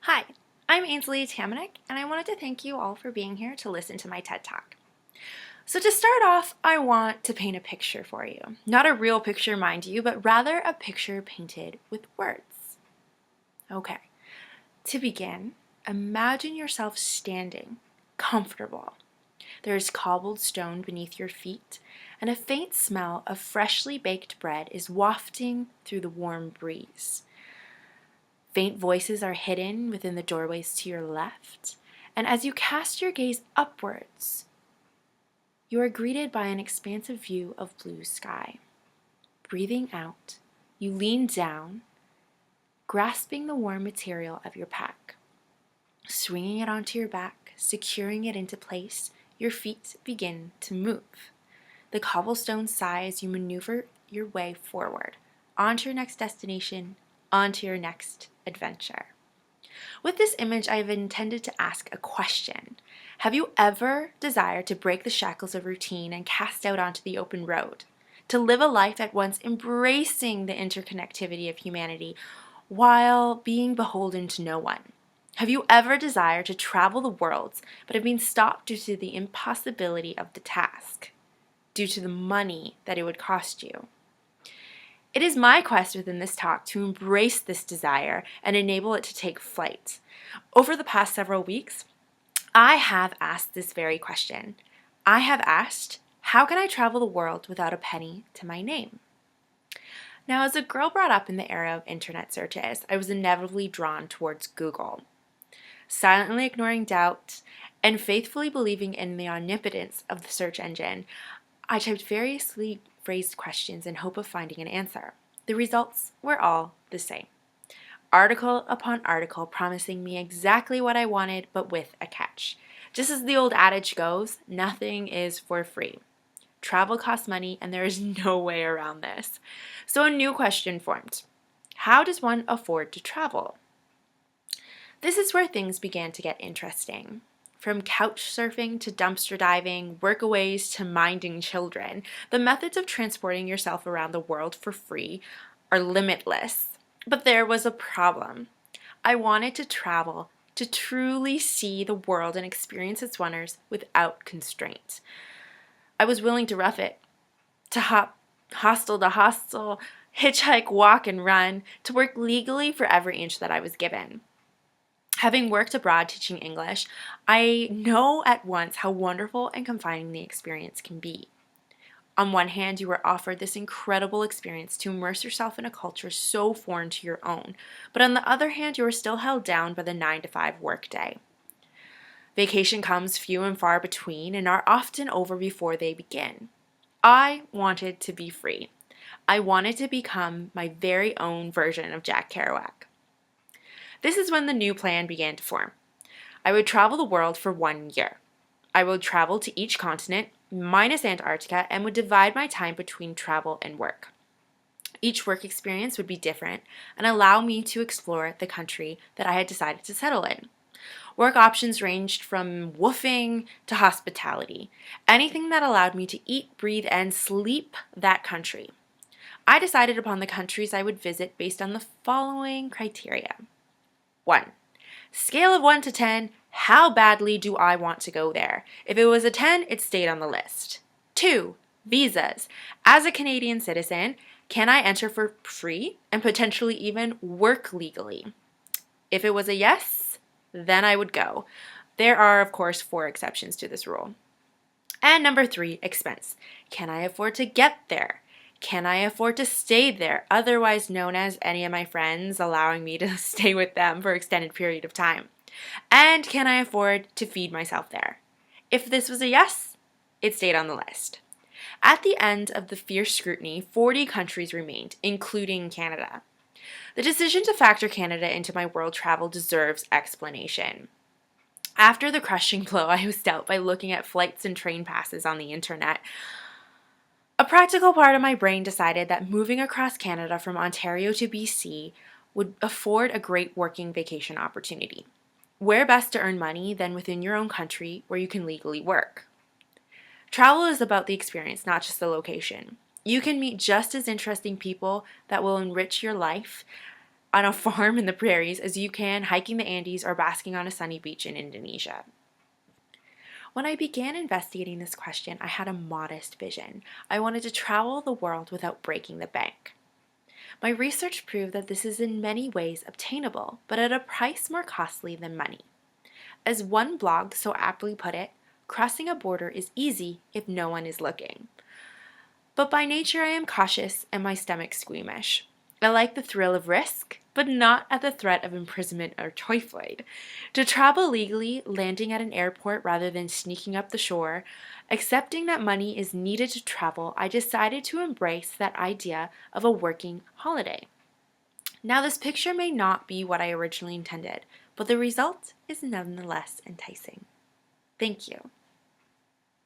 Hi, I'm Ainsley Tamanik, and I wanted to thank you all for being here to listen to my TED Talk. So to start off, I want to paint a picture for you. Not a real picture, mind you, but rather a picture painted with words. Okay, to begin, imagine yourself standing, comfortable. There is cobbled stone beneath your feet, and a faint smell of freshly baked bread is wafting through the warm breeze. Faint voices are hidden within the doorways to your left, and as you cast your gaze upwards, you are greeted by an expansive view of blue sky. Breathing out, you lean down, grasping the warm material of your pack. Swinging it onto your back, securing it into place, your feet begin to move. The cobblestones sigh as you maneuver your way forward, onto your next destination, onto your next adventure. With this image, I have intended to ask a question. Have you ever desired to break the shackles of routine and cast out onto the open road? To live a life at once embracing the interconnectivity of humanity while being beholden to no one? Have you ever desired to travel the worlds but have been stopped due to the impossibility of the task? Due to the money that it would cost you? It is my quest within this talk to embrace this desire and enable it to take flight. Over the past several weeks, I have asked this very question. I have asked, how can I travel the world without a penny to my name? Now, as a girl brought up in the era of internet searches, I was inevitably drawn towards Google. Silently ignoring doubt and faithfully believing in the omnipotence of the search engine, I typed variously phrased questions in hope of finding an answer. The results were all the same. Article upon article promising me exactly what I wanted, but with a catch. Just as the old adage goes, nothing is for free. Travel costs money, and there is no way around this. So a new question formed. How does one afford to travel? This is where things began to get interesting. From couch surfing to dumpster diving, workaways to minding children, the methods of transporting yourself around the world for free are limitless. But there was a problem. I wanted to travel to truly see the world and experience its wonders without constraint. I was willing to rough it, to hop hostel to hostel, hitchhike, walk, and run, to work legally for every inch that I was given. Having worked abroad teaching English, I know at once how wonderful and confining the experience can be. On one hand, you are offered this incredible experience to immerse yourself in a culture so foreign to your own, but on the other hand, you are still held down by the 9-to-5 workday. Vacation comes few and far between and are often over before they begin. I wanted to be free. I wanted to become my very own version of Jack Kerouac. This is when the new plan began to form. I would travel the world for 1 year. I would travel to each continent, minus Antarctica, and would divide my time between travel and work. Each work experience would be different and allow me to explore the country that I had decided to settle in. Work options ranged from woofing to hospitality, anything that allowed me to eat, breathe, and sleep that country. I decided upon the countries I would visit based on the following criteria. 1. Scale of 1 to 10, how badly do I want to go there? If it was a 10, it stayed on the list. 2. Visas. As a Canadian citizen, can I enter for free and potentially even work legally? If it was a yes, then I would go. There are, of course, 4 exceptions to this rule. And number 3, expense. Can I afford to get there? Can I afford to stay there, otherwise known as any of my friends allowing me to stay with them for an extended period of time? And can I afford to feed myself there? If this was a yes, it stayed on the list. At the end of the fierce scrutiny, 40 countries remained, including Canada. The decision to factor Canada into my world travel deserves explanation. After the crushing blow I was dealt by looking at flights and train passes on the internet, a practical part of my brain decided that moving across Canada from Ontario to BC would afford a great working vacation opportunity. Where best to earn money than within your own country where you can legally work? Travel is about the experience, not just the location. You can meet just as interesting people that will enrich your life on a farm in the prairies as you can hiking the Andes or basking on a sunny beach in Indonesia. When I began investigating this question, I had a modest vision. I wanted to travel the world without breaking the bank. My research proved that this is in many ways obtainable, but at a price more costly than money. As one blog so aptly put it, crossing a border is easy if no one is looking. But by nature I am cautious and my stomach squeamish. I like the thrill of risk, but not at the threat of imprisonment or typhoid. To travel legally, landing at an airport rather than sneaking up the shore, accepting that money is needed to travel, I decided to embrace that idea of a working holiday. Now, this picture may not be what I originally intended, but the result is nonetheless enticing. Thank you.